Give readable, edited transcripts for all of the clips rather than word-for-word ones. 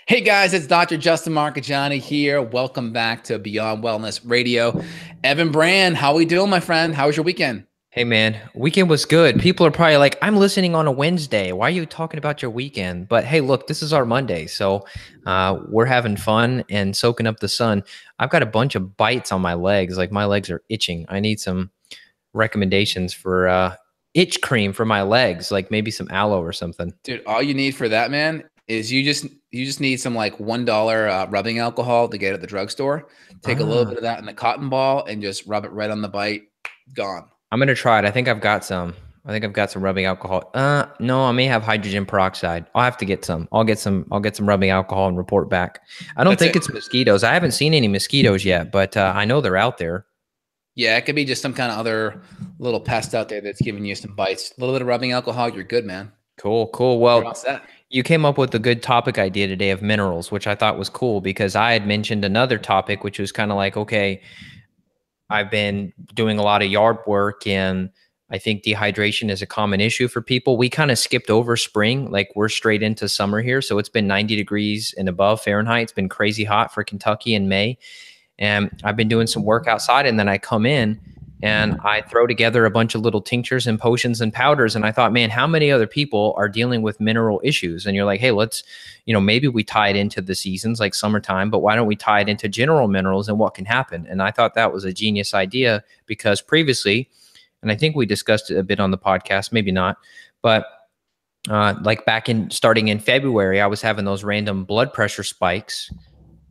Hey guys, it's Dr. Justin Marcagiani here. Welcome back to Beyond Wellness Radio. Evan Brand, how we doing, my friend? How was your weekend? Hey man, weekend was good. People are probably like, I'm listening on a Wednesday. Why are you talking about your weekend? But hey, look, this is our Monday. So we're having fun and soaking up the sun. I've got a bunch of bites on my legs. Like my legs are itching. I need some recommendations for itch cream for my legs, like maybe some aloe or something. Dude, all you need for that, man, is you just need some like $1 rubbing alcohol to get at the drugstore. Take a little bit Ah, of that in the cotton ball and just rub it right on the bite. Gone. I'm gonna try it. I think I've got some. I think I've got some rubbing alcohol. No, I may have hydrogen peroxide. I'll have to get some. I'll get some. I'll get some rubbing alcohol and report back. I don't That's think it. it's mosquitoes. I haven't seen any mosquitoes yet, but I know they're out there. Yeah, it could be just some kind of other little pest out there that's giving you some bites. A little bit of rubbing alcohol, you're good, man. Cool, cool. You're all Well, set. you came up with a good topic idea today of minerals, which I thought was cool because I had mentioned another topic, which was kind of like, okay, I've been doing a lot of yard work and I think dehydration is a common issue for people. We kind of skipped over spring, like we're straight into summer here. So it's been 90 degrees and above Fahrenheit. It's been crazy hot for Kentucky in May. And I've been doing some work outside and then I come in and I throw together a bunch of little tinctures and potions and powders. And I thought, man, how many other people are dealing with mineral issues? And you're like, hey, let's, maybe we tie it into the seasons like summertime, but why don't we tie it into general minerals and what can happen? And I thought that was a genius idea because previously, and I think we discussed it a bit on the podcast, maybe not, but like back in starting in February, I was having those random blood pressure spikes.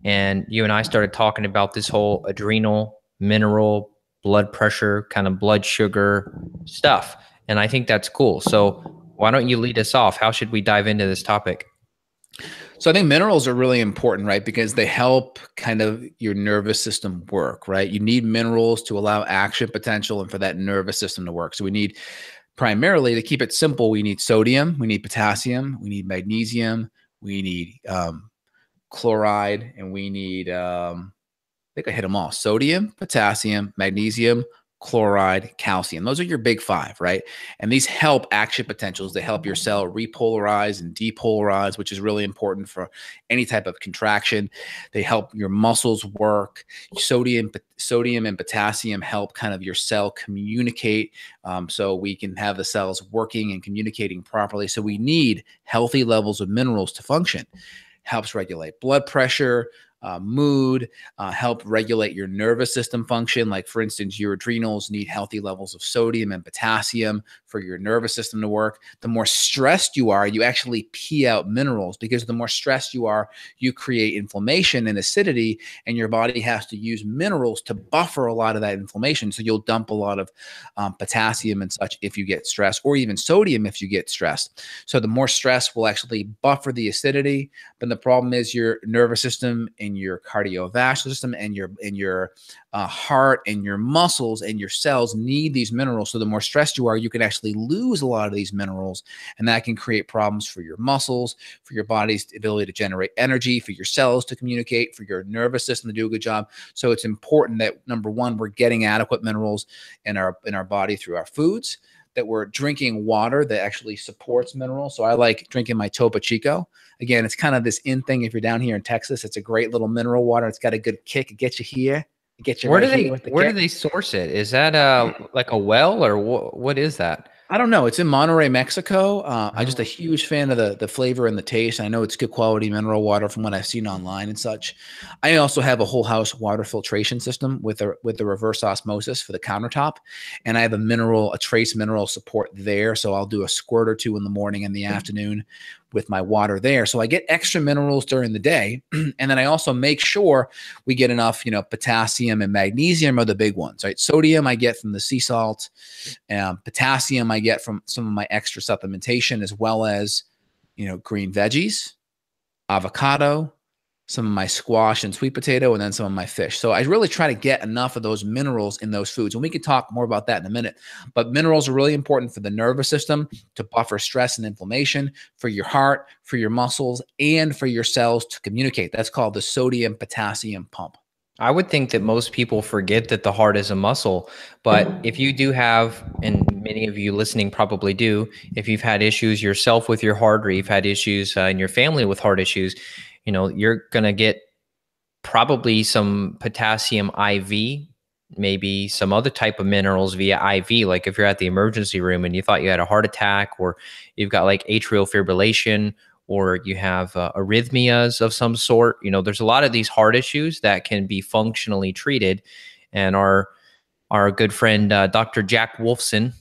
And you and I started talking about this whole adrenal, mineral, blood pressure, kind of blood sugar stuff. And I think that's cool. So why don't you lead us off? How should we dive into this topic? So I think minerals are really important, right? Because they help kind of your nervous system work, right? You need minerals to allow action potential and for that nervous system to work. So we need primarily, to keep it simple, we need sodium, we need potassium, we need magnesium, we need chloride, and we need I think I hit them all: sodium, potassium, magnesium, chloride, calcium. Those are your big five, right? And these help action potentials. They help your cell repolarize and depolarize, which is really important for any type of contraction. They help your muscles work. Sodium and potassium help kind of your cell communicate, so we can have the cells working and communicating properly. So we need healthy levels of minerals to function. Helps regulate blood pressure, mood, help regulate your nervous system function. Like, for instance, your adrenals need healthy levels of sodium and potassium for your nervous system to work. The more stressed you are, you actually pee out minerals, because the more stressed you are, you create inflammation and acidity, and your body has to use minerals to buffer a lot of that inflammation. So you'll dump a lot of potassium and such if you get stressed, or even sodium if you get stressed. So the more stress will actually buffer the acidity. But the problem is your nervous system and your cardiovascular system and your heart and your muscles and your cells need these minerals. So the more stressed you are, you can actually lose a lot of these minerals, and that can create problems for your muscles, for your body's ability to generate energy, for your cells to communicate, for your nervous system to do a good job. So it's important that, number one, we're getting adequate minerals in our body through our foods, that we're drinking water that actually supports minerals. So I like drinking my Topo Chico. Again, it's kind of this in thing. If you're down here in Texas, it's a great little mineral water. It's got a good kick. It gets you here. It gets you Where right do here they with the where do kick. they source it? Is that like a well or what is that? I don't know. It's in Monterrey, Mexico. I'm just a Oh, huge fan of the flavor and the taste. I know it's good quality mineral water from what I've seen online and such. I also have a whole house water filtration system with the reverse osmosis for the countertop, and I have a trace mineral support there. So I'll do a squirt or two in the morning and the afternoon with my water there. So I get extra minerals during the day, and then I also make sure we get enough. Potassium and magnesium are the big ones, right? Sodium I get from the sea salt. Potassium I get from some of my extra supplementation, as well as green veggies, avocado, some of my squash and sweet potato, and then some of my fish. So I really try to get enough of those minerals in those foods. And we can talk more about that in a minute. But minerals are really important for the nervous system to buffer stress and inflammation, for your heart, for your muscles, and for your cells to communicate. That's called the sodium potassium pump. I would think that most people forget that the heart is a muscle, but if you do have, and many of you listening probably do, if you've had issues yourself with your heart or you've had issues in your family with heart issues, you're going to get probably some potassium IV, maybe some other type of minerals via IV. Like if you're at the emergency room and you thought you had a heart attack, or you've got like atrial fibrillation, or you have arrhythmias of some sort, there's a lot of these heart issues that can be functionally treated. And our good friend, Dr. Jack Wolfson,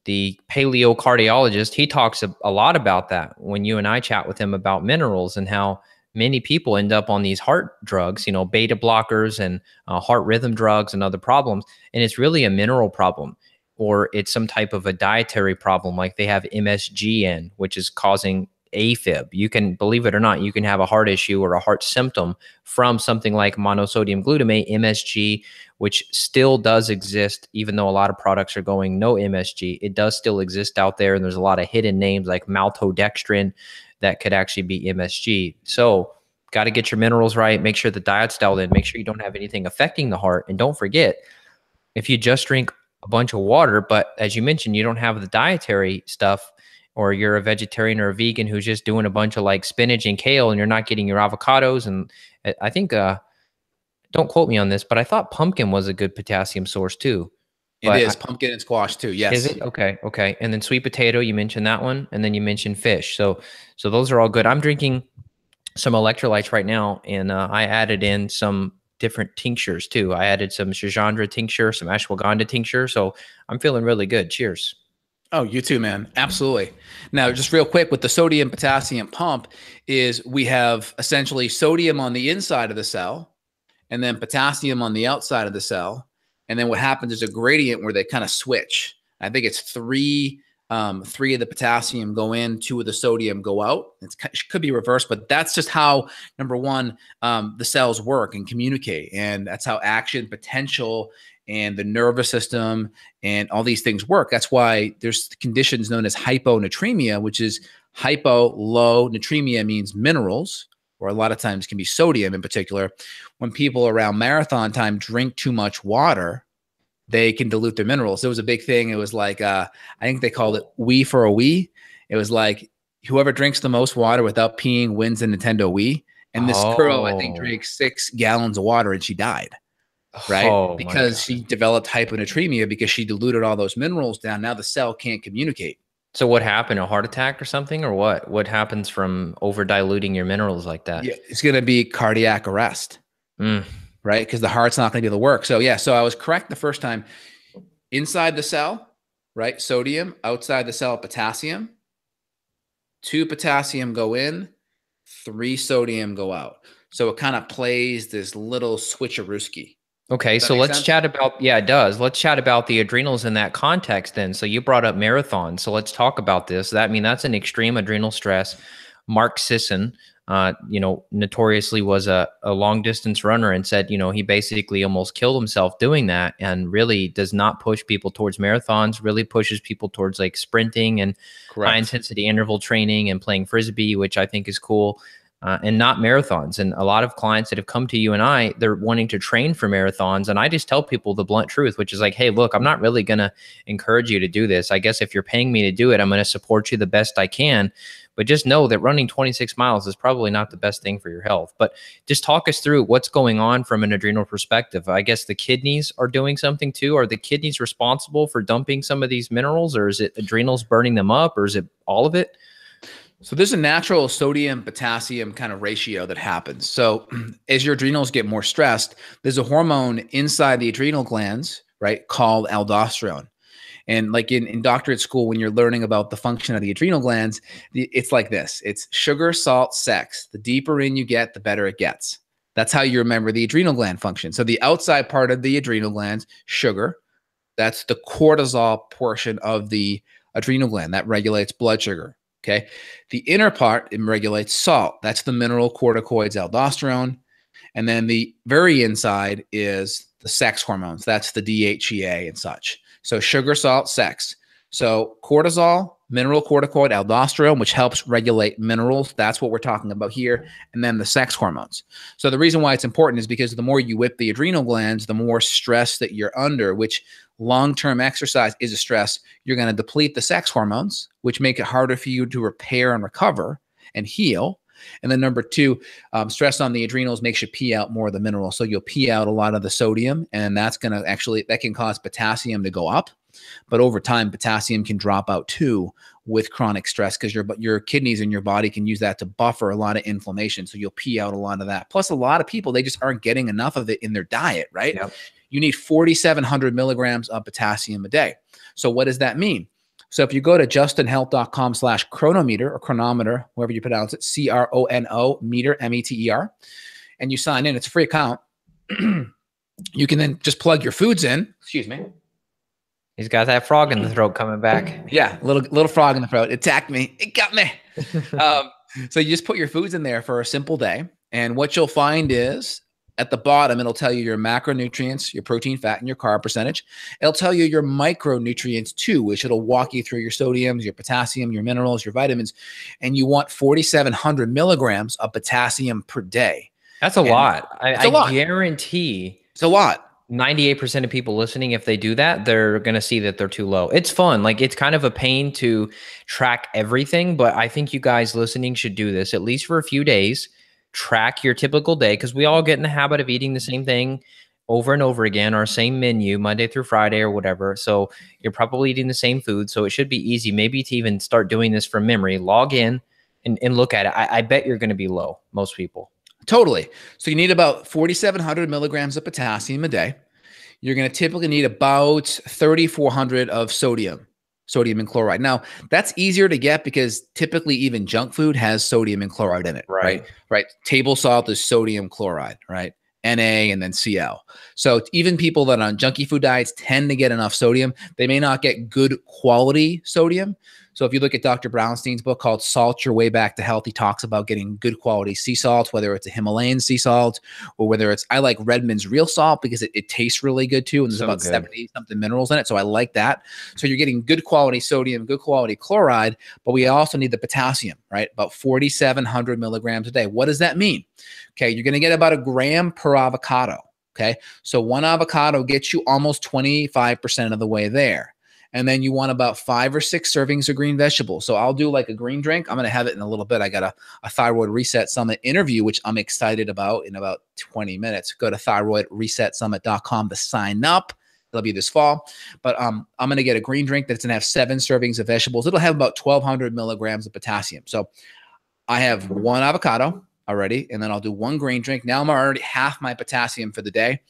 the paleocardiologist, he talks a lot about that when you and I chat with him about minerals and how many people end up on these heart drugs, beta blockers and heart rhythm drugs and other problems. And it's really a mineral problem, or it's some type of a dietary problem. Like they have MSG which is causing AFib. You can, believe it or not, you can have a heart issue or a heart symptom from something like monosodium glutamate, MSG, which still does exist, even though a lot of products are going no MSG. It does still exist out there, and there's a lot of hidden names like maltodextrin that could actually be MSG. So got to get your minerals right, make sure the diet's dialed in, make sure you don't have anything affecting the heart. And don't forget, if you just drink a bunch of water, but as you mentioned, you don't have the dietary stuff, or you're a vegetarian or a vegan who's just doing a bunch of like spinach and kale and you're not getting your avocados. And I think, don't quote me on this, but I thought pumpkin was a good potassium source too. It is pumpkin and squash too. Yes. Is it? Okay. Okay. And then sweet potato, you mentioned that one. And then you mentioned fish. So those are all good. I'm drinking some electrolytes right now, and I added in some different tinctures too. I added some Shajandra tincture, some ashwagandha tincture. So I'm feeling really good. Cheers. Oh, you too, man. Absolutely. Now, just real quick with the sodium potassium pump is we have essentially sodium on the inside of the cell and then potassium on the outside of the cell. And then what happens is a gradient where they kind of switch. I think it's three of the potassium go in, 2 of the sodium go out. It could be reversed, but that's just how, number one, the cells work and communicate. And that's how action, potential, and the nervous system and all these things work. That's why there's conditions known as hyponatremia, which is hypo, low, natremia means minerals, or a lot of times can be sodium in particular. When people around marathon time drink too much water, they can dilute their minerals. It was a big thing. It was like, I think they called it Wii for a Wii. It was like whoever drinks the most water without peeing wins a Nintendo Wii. And this girl, I think, drank 6 gallons of water and she died. Right? Because she developed hyponatremia because she diluted all those minerals down. Now the cell can't communicate. So what happened? A heart attack or something, or what? What happens from over diluting your minerals like that? Yeah, it's going to be cardiac arrest, right? Because the heart's not going to be able to work. So yeah, so I was correct the first time. Inside the cell, right? Sodium. Outside the cell, potassium. 2 potassium go in, 3 sodium go out. So it kind of plays this little switcherooski. Okay, so let's chat about, yeah, it does. Let's chat about the adrenals in that context then. So you brought up marathons. So let's talk about this. That's an extreme adrenal stress. Mark Sisson, notoriously was a long distance runner and said, he basically almost killed himself doing that, and really does not push people towards marathons, really pushes people towards like sprinting and high intensity interval training and playing Frisbee, which I think is cool. And not marathons. And a lot of clients that have come to you and I, they're wanting to train for marathons. And I just tell people the blunt truth, which is like, hey, look, I'm not really going to encourage you to do this. I guess if you're paying me to do it, I'm going to support you the best I can. But just know that running 26 miles is probably not the best thing for your health. But just talk us through what's going on from an adrenal perspective. I guess the kidneys are doing something too. Are the kidneys responsible for dumping some of these minerals, or is it adrenals burning them up, or is it all of it? So there's a natural sodium potassium kind of ratio that happens. So as your adrenals get more stressed, there's a hormone inside the adrenal glands, right, called aldosterone. And like in doctorate school, when you're learning about the function of the adrenal glands, it's like this. It's sugar, salt, sex. The deeper in you get, the better it gets. That's how you remember the adrenal gland function. So the outside part of the adrenal glands, sugar, that's the cortisol portion of the adrenal gland that regulates blood sugar. Okay. The inner part, it regulates salt. That's the mineral corticoids, aldosterone. And then the very inside is the sex hormones. That's the DHEA and such. So sugar, salt, sex. So cortisol, mineral corticoid, aldosterone, which helps regulate minerals. That's what we're talking about here. And then the sex hormones. So the reason why it's important is because the more you whip the adrenal glands, the more stress that you're under, which long-term exercise is a stress. You're going to deplete the sex hormones, which make it harder for you to repair and recover and heal. And then number two, stress on the adrenals makes you pee out more of the minerals. So you'll pee out a lot of the sodium, and that's going to actually, that can cause potassium to go up. But over time, potassium can drop out too with chronic stress, because your kidneys and your body can use that to buffer a lot of inflammation. So you'll pee out a lot of that. Plus, a lot of people, they just aren't getting enough of it in their diet, right? Yep. You need 4,700 milligrams of potassium a day. So what does that mean? So if you go to justinhealth.com/chronometer or chronometer, however you pronounce it, CRONO meter, METER, and you sign in, it's a free account. You can then just plug your foods in. Excuse me. He's got that frog in the throat coming back. Yeah, little frog in the throat. It attacked me. It got me. So you just put your foods in there for a simple day. And what you'll find is at the bottom, it'll tell you your macronutrients, your protein, fat, and your carb percentage. It'll tell you your micronutrients too, which it'll walk you through your sodiums, your potassium, your minerals, your vitamins. And you want 4,700 milligrams of potassium per day. That's a lot. It's a lot. I guarantee it's a lot. 98% of people listening, if they do that, they're going to see that they're too low. It's fun. Like, it's kind of a pain to track everything, but I think you guys listening should do this at least for a few days. Track your typical day, because we all get in the habit of eating the same thing over and over again, our same menu Monday through Friday or whatever. So you're probably eating the same food. So it should be easy maybe to even start doing this from memory. Log in and look at it. I bet you're going to be low, most people. Totally. So you need about 4,700 milligrams of potassium a day. You're going to typically need about 3,400 of sodium and chloride. Now, that's easier to get because typically even junk food has sodium and chloride in it, right? Table salt is sodium chloride, right? Na and then Cl. So even people that are on junky food diets tend to get enough sodium. They may not get good quality sodium. So if you look at Dr. Brownstein's book called Salt Your Way Back to Health, he talks about getting good quality sea salt, whether it's a Himalayan sea salt or whether it's, I like Redmond's real salt because it tastes really good too. And there's about 70 something minerals in it. So I like that. So you're getting good quality sodium, good quality chloride, but we also need the potassium, right? About 4,700 milligrams a day. What does that mean? Okay. You're going to get about a gram per avocado. Okay. So one avocado gets you almost 25% of the way there. And then you want about 5 or 6 servings of green vegetables. So I'll do like a green drink. I'm going to have it in a little bit. I got a Thyroid Reset Summit interview, which I'm excited about in about 20 minutes. Go to thyroidresetsummit.com to sign up. It'll be this fall. But I'm going to get a green drink that's going to have 7 servings of vegetables. It'll have about 1,200 milligrams of potassium. So I have 1 avocado already, and then I'll do 1 green drink. Now I'm already half my potassium for the day.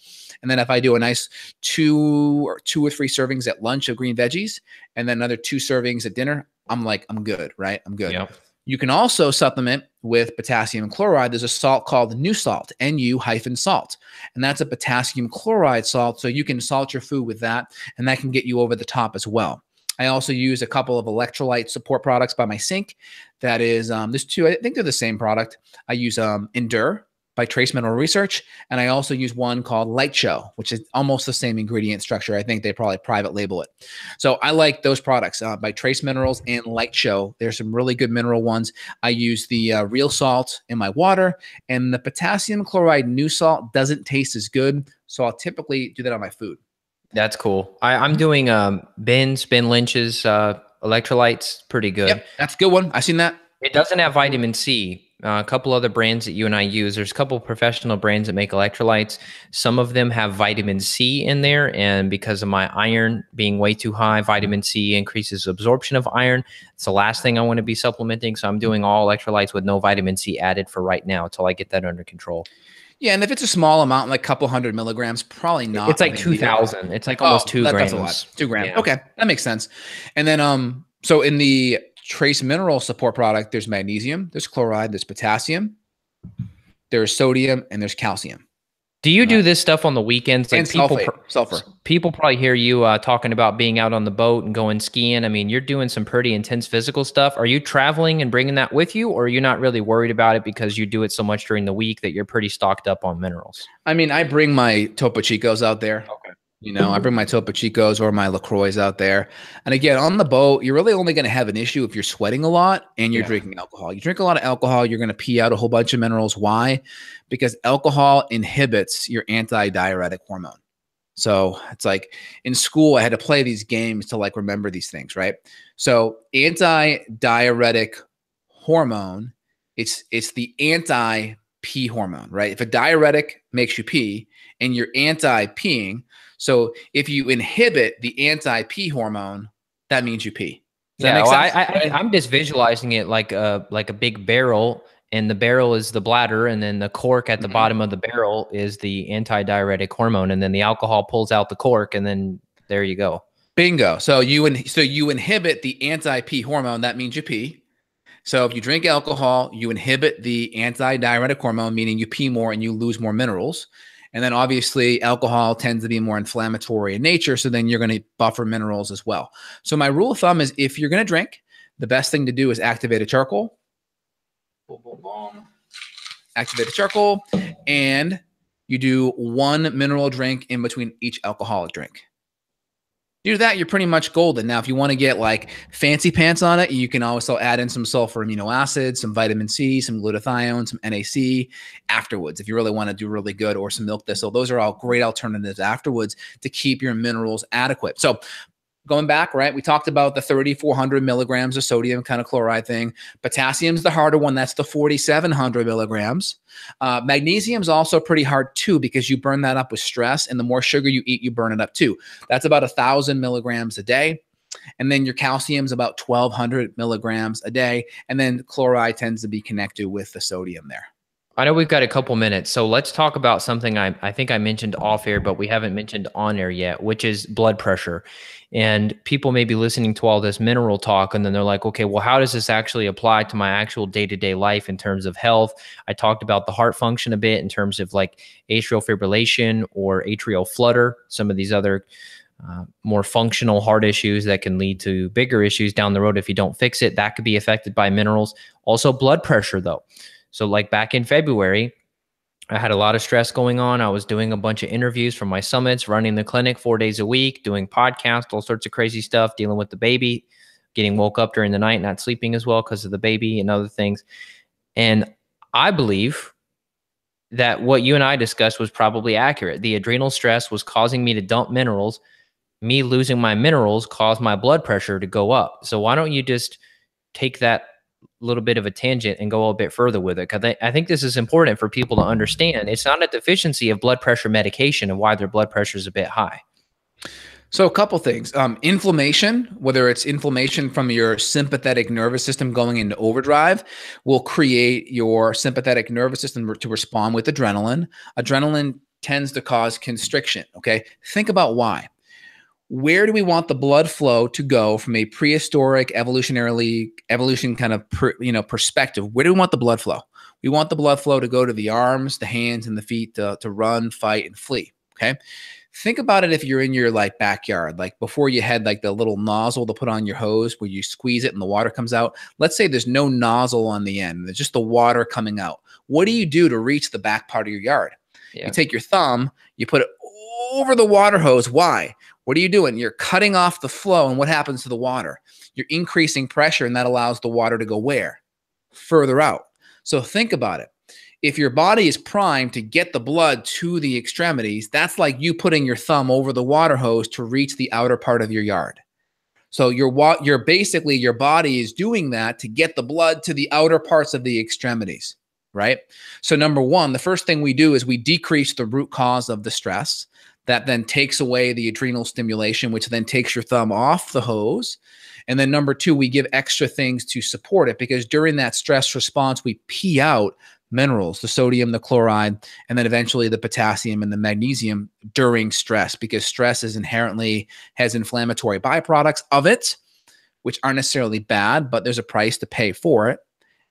And then if I do a nice 2 or 3 servings at lunch of green veggies, and then another 2 servings at dinner, I'm good, right? I'm good. Yep. You can also supplement with potassium chloride. There's a salt called Nu Salt, NU-salt. And that's a potassium chloride salt. So you can salt your food with that, and that can get you over the top as well. I also use a couple of electrolyte support products by my sink. That is, there's 2, I think they're the same product. I use Endure by Trace Mineral Research. And I also use one called Light Show, which is almost the same ingredient structure. I think they probably private label it. So I like those products by Trace Minerals and Light Show. There's some really good mineral ones. I use the real salt in my water, and the potassium chloride Nu Salt doesn't taste as good. So I'll typically do that on my food. That's cool. I'm doing Ben Lynch's electrolytes. Pretty good. Yep, that's a good one. I've seen that. It doesn't have vitamin C. A couple other brands that you and I use. There's a couple professional brands that make electrolytes. Some of them have vitamin C in there, and because of my iron being way too high, vitamin C increases absorption of iron. It's the last thing I want to be supplementing, so I'm doing all electrolytes with no vitamin C added for right now until I get that under control. Yeah, and if it's a small amount, like a couple hundred milligrams, probably not. It's like 2,000. It's like almost 2 grams. That's a lot. 2 grams. Yeah. Okay, that makes sense. And then, so in the Trace Mineral Support product, there's magnesium, there's chloride, there's potassium, there's sodium, and there's calcium. Do you do this stuff on the weekends? Like, and sulfur. People probably hear you talking about being out on the boat and going skiing. I mean, you're doing some pretty intense physical stuff. Are you traveling and bringing that with you, or are you not really worried about it because you do it so much during the week that you're pretty stocked up on minerals? I mean, I bring my Topo Chicos out there. Okay. You know, I bring my Topo Chicos or my LaCroix out there. And again, on the boat, you're really only going to have an issue if you're sweating a lot and you're drinking alcohol. You drink a lot of alcohol, you're going to pee out a whole bunch of minerals. Why? Because alcohol inhibits your antidiuretic hormone. So it's like in school, I had to play these games to like remember these things, right? So antidiuretic hormone It's the anti-pee hormone, right? If a diuretic makes you pee and you're anti-peeing, so if you inhibit the anti-pee hormone, that means you pee. Does that Yeah, make well, sense? Right? I'm just visualizing it like a big barrel, and the barrel is the bladder, and then the cork at the Mhm. bottom of the barrel is the antidiuretic hormone, and then the alcohol pulls out the cork, and then there you go. Bingo. So you inhibit the anti-pee hormone, that means you pee. So if you drink alcohol, you inhibit the antidiuretic hormone, meaning you pee more and you lose more minerals. And then obviously alcohol tends to be more inflammatory in nature. So then you're going to buffer minerals as well. So my rule of thumb is if you're going to drink, the best thing to do is activated charcoal. Boom, boom, boom. Activated charcoal. And you do 1 mineral drink in between each alcoholic drink. Do that, you're pretty much golden. Now, if you want to get like fancy pants on it, you can also add in some sulfur amino acids, some vitamin C, some glutathione, some NAC afterwards. If you really want to do really good, or some milk thistle, those are all great alternatives afterwards to keep your minerals adequate. So going back, right, we talked about the 3,400 milligrams of sodium kind of chloride thing. Potassium's the harder one. That's the 4,700 milligrams. Magnesium's also pretty hard too, because you burn that up with stress, and the more sugar you eat, you burn it up too. That's about 1,000 milligrams a day. And then your calcium's about 1,200 milligrams a day. And then chloride tends to be connected with the sodium there. I know we've got a couple minutes, so let's talk about something I think I mentioned off air, but we haven't mentioned on air yet, which is blood pressure. And people may be listening to all this mineral talk, and then they're like, okay, well, how does this actually apply to my actual day-to-day life in terms of health? I talked about the heart function a bit in terms of like atrial fibrillation or atrial flutter, some of these other more functional heart issues that can lead to bigger issues down the road if you don't fix it. That could be affected by minerals. Also, blood pressure, though. So like back in February, I had a lot of stress going on. I was doing a bunch of interviews from my summits, running the clinic 4 days a week, doing podcasts, all sorts of crazy stuff, dealing with the baby, getting woke up during the night, not sleeping as well because of the baby and other things. And I believe that what you and I discussed was probably accurate. The adrenal stress was causing me to dump minerals. Me losing my minerals caused my blood pressure to go up. So why don't you just take that little bit of a tangent and go a bit further with it? Because I think this is important for people to understand. It's not a deficiency of blood pressure medication and why their blood pressure is a bit high. So a couple things. Inflammation, whether it's inflammation from your sympathetic nervous system going into overdrive, will create your sympathetic nervous system to respond with adrenaline. Adrenaline tends to cause constriction, okay? Think about why. Where do we want the blood flow to go from a prehistoric evolution kind of perspective? Where do we want the blood flow? We want the blood flow to go to the arms, the hands, and the feet to run, fight, and flee. Okay. Think about it if you're in your like backyard, like before you had like the little nozzle to put on your hose where you squeeze it and the water comes out. Let's say there's no nozzle on the end. There's just the water coming out. What do you do to reach the back part of your yard? Yeah. You take your thumb, you put it over the water hose. Why? What are you doing? You're cutting off the flow. And what happens to the water? You're increasing pressure, and that allows the water to go where? Further out. So think about it. If your body is primed to get the blood to the extremities, that's like you putting your thumb over the water hose to reach the outer part of your yard. So your body is doing that to get the blood to the outer parts of the extremities, right? So number one, the first thing we do is we decrease the root cause of the stress. That then takes away the adrenal stimulation, which then takes your thumb off the hose. And then number two, we give extra things to support it, because during that stress response, we pee out minerals, the sodium, the chloride, and then eventually the potassium and the magnesium during stress, because stress is inherently has inflammatory byproducts of it, which aren't necessarily bad, but there's a price to pay for it.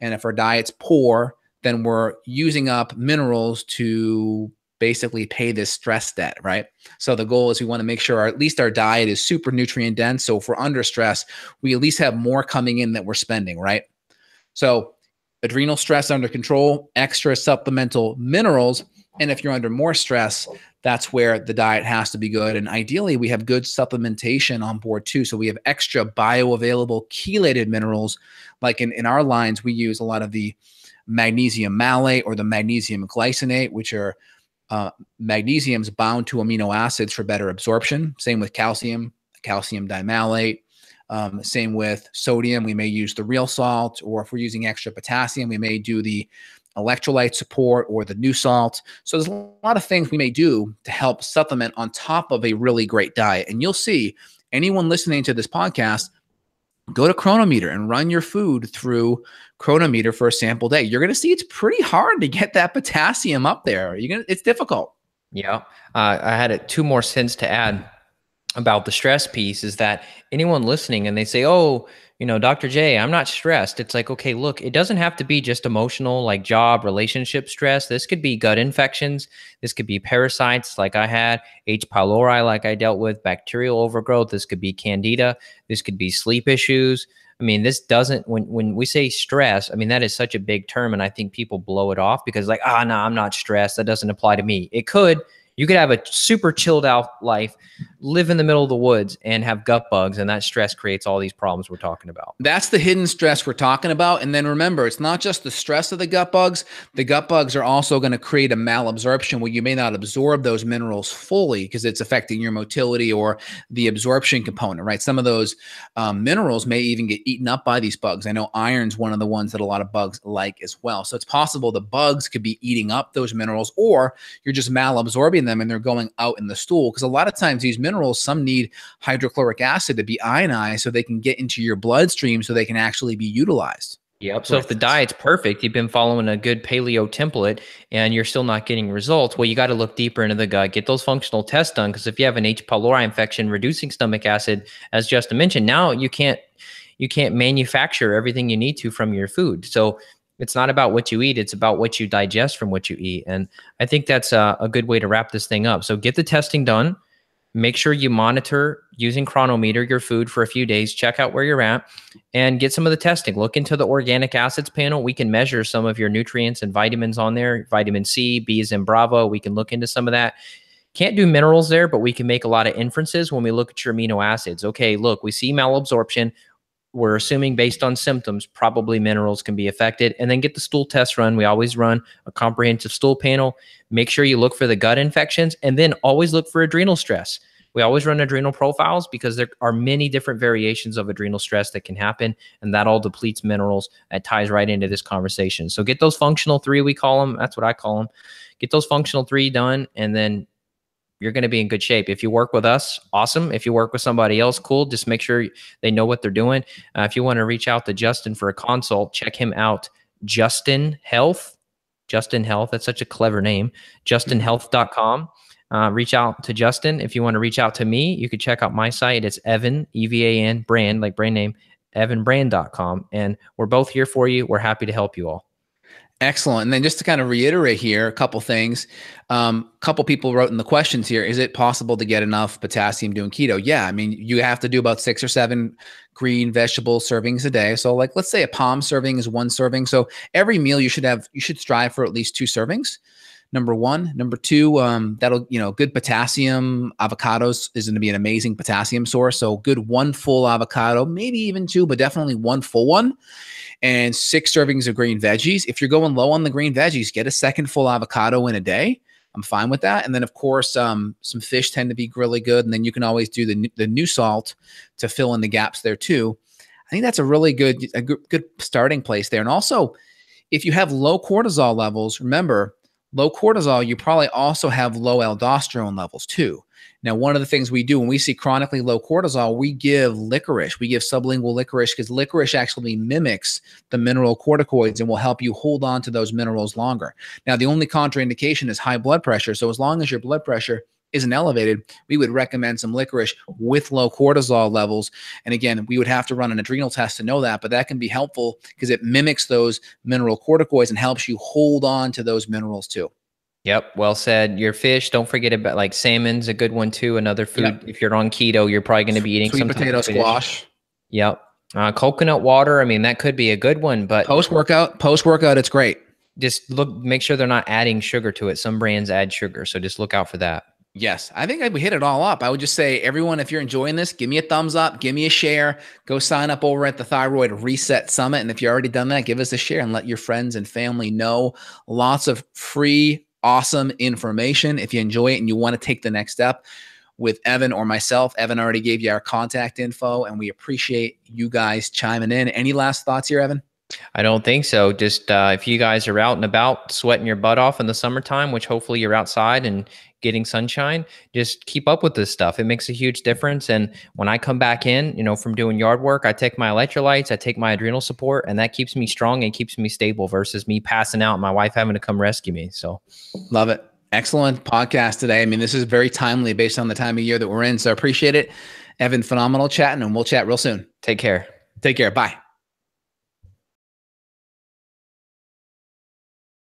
And if our diet's poor, then we're using up minerals to basically pay this stress debt, right? So the goal is we want to make sure at least our diet is super nutrient dense. So if we're under stress, we at least have more coming in that we're spending, right? So adrenal stress under control, extra supplemental minerals. And if you're under more stress, that's where the diet has to be good. And ideally, we have good supplementation on board too. So we have extra bioavailable chelated minerals. Like in our lines, we use a lot of the magnesium malate or the magnesium glycinate, which are magnesium's bound to amino acids for better absorption. Same with calcium, calcium dimalate, Same with sodium. We may use the real salt, or if we're using extra potassium, we may do the electrolyte support or the new salt. So there's a lot of things we may do to help supplement on top of a really great diet. And you'll see anyone listening to this podcast, go to Chronometer and run your food through Chronometer for a sample day. You're going to see it's pretty hard to get that potassium up there. It's difficult. Yeah. I had 2 more cents to add about the stress piece, is that anyone listening and they say, oh, Dr. J, I'm not stressed. It's like, okay, look, it doesn't have to be just emotional, like job, relationship stress. This could be gut infections. This could be parasites like I had, H. pylori like I dealt with, bacterial overgrowth. This could be candida. This could be sleep issues. I mean, this doesn't, when we say stress, I mean, that is such a big term. And I think people blow it off because like, no, I'm not stressed. That doesn't apply to me. It could. You could have a super chilled out life, live in the middle of the woods, and have gut bugs, and that stress creates all these problems we're talking about. That's the hidden stress we're talking about. And then remember, it's not just the stress of the gut bugs. The gut bugs are also going to create a malabsorption where you may not absorb those minerals fully because it's affecting your motility or the absorption component, right? Some of those minerals may even get eaten up by these bugs. I know iron's one of the ones that a lot of bugs like as well. So it's possible the bugs could be eating up those minerals, or you're just malabsorbing them and they're going out in the stool. Because a lot of times these minerals, some need hydrochloric acid to be ionized so they can get into your bloodstream so they can actually be utilized. Yep. So if the diet's perfect, you've been following a good paleo template and you're still not getting results, well, you got to look deeper into the gut, get those functional tests done. Because if you have an H. pylori infection, reducing stomach acid, as Justin mentioned, now you can't manufacture everything you need to from your food. So it's not about what you eat. It's about what you digest from what you eat. And I think that's a good way to wrap this thing up. So get the testing done. Make sure you monitor using Chronometer your food for a few days. Check out where you're at and get some of the testing. Look into the organic acids panel. We can measure some of your nutrients and vitamins on there. Vitamin C, B is in Bravo. We can look into some of that. Can't do minerals there, but we can make a lot of inferences when we look at your amino acids. Okay, look, we see malabsorption. We're assuming based on symptoms, probably minerals can be affected. And then get the stool test run. We always run a comprehensive stool panel. Make sure you look for the gut infections, and then always look for adrenal stress. We always run adrenal profiles because there are many different variations of adrenal stress that can happen, and that all depletes minerals. That ties right into this conversation. So get those functional 3, we call them. That's what I call them. Get those functional 3 done, and then you're going to be in good shape. If you work with us, awesome. If you work with somebody else, cool. Just make sure they know what they're doing. If you want to reach out to Justin for a consult, check him out. Justin Health. That's such a clever name. JustinHealth.com. Reach out to Justin. If you want to reach out to me, you can check out my site. It's Evan, EVAN, brand, like brand name, evanbrand.com. And we're both here for you. We're happy to help you all. Excellent. And then just to kind of reiterate here, a couple things. Couple people wrote in the questions here, is it possible to get enough potassium doing keto? Yeah. I mean, you have to do about 6 or 7 green vegetable servings a day. So like, let's say a palm serving is 1 serving. So every meal you should strive for at least 2 servings. Number 1. Number 2, that'll, good potassium. Avocados is going to be an amazing potassium source. So good 1 full avocado, maybe even 2, but definitely 1 full one. And 6 servings of green veggies. If you're going low on the green veggies, get a 2nd full avocado in a day. I'm fine with that. And then of course, some fish tend to be really good. And then you can always do the new salt to fill in the gaps there too. I think that's a really good starting place there. And also, if you have low cortisol levels, remember, low cortisol, you probably also have low aldosterone levels too. Now, one of the things we do when we see chronically low cortisol, we give licorice. We give sublingual licorice because licorice actually mimics the mineral corticoids and will help you hold on to those minerals longer. Now, the only contraindication is high blood pressure. So as long as your blood pressure isn't elevated, we would recommend some licorice with low cortisol levels. And again, we would have to run an adrenal test to know that, but that can be helpful because it mimics those mineral corticoids and helps you hold on to those minerals too. Yep. Well said. Your fish, don't forget about like salmon's a good one too. Another food. Yep. If you're on keto, you're probably going to be eating sweet some potato squash. Yep. Coconut water. I mean, that could be a good one, but post-workout, it's great. Just make sure they're not adding sugar to it. Some brands add sugar. So just look out for that. Yes. I think we hit it all up. I would just say, everyone, if you're enjoying this, give me a thumbs up, give me a share, go sign up over at the Thyroid Reset Summit. And if you've already done that, give us a share and let your friends and family know. Lots of free, awesome information. If you enjoy it and you want to take the next step, with Evan or myself. Evan already gave you our contact info, and we appreciate you guys chiming in. Any last thoughts here, Evan? I don't think so. Just if you guys are out and about sweating your butt off in the summertime, which hopefully you're outside and getting sunshine, just keep up with this stuff. It makes a huge difference. And when I come back in, from doing yard work, I take my electrolytes, I take my adrenal support, and that keeps me strong and keeps me stable versus me passing out and my wife having to come rescue me. So love it. Excellent podcast today. I mean, this is very timely based on the time of year that we're in. So I appreciate it. Evan, phenomenal chatting, and we'll chat real soon. Take care. Take care. Bye.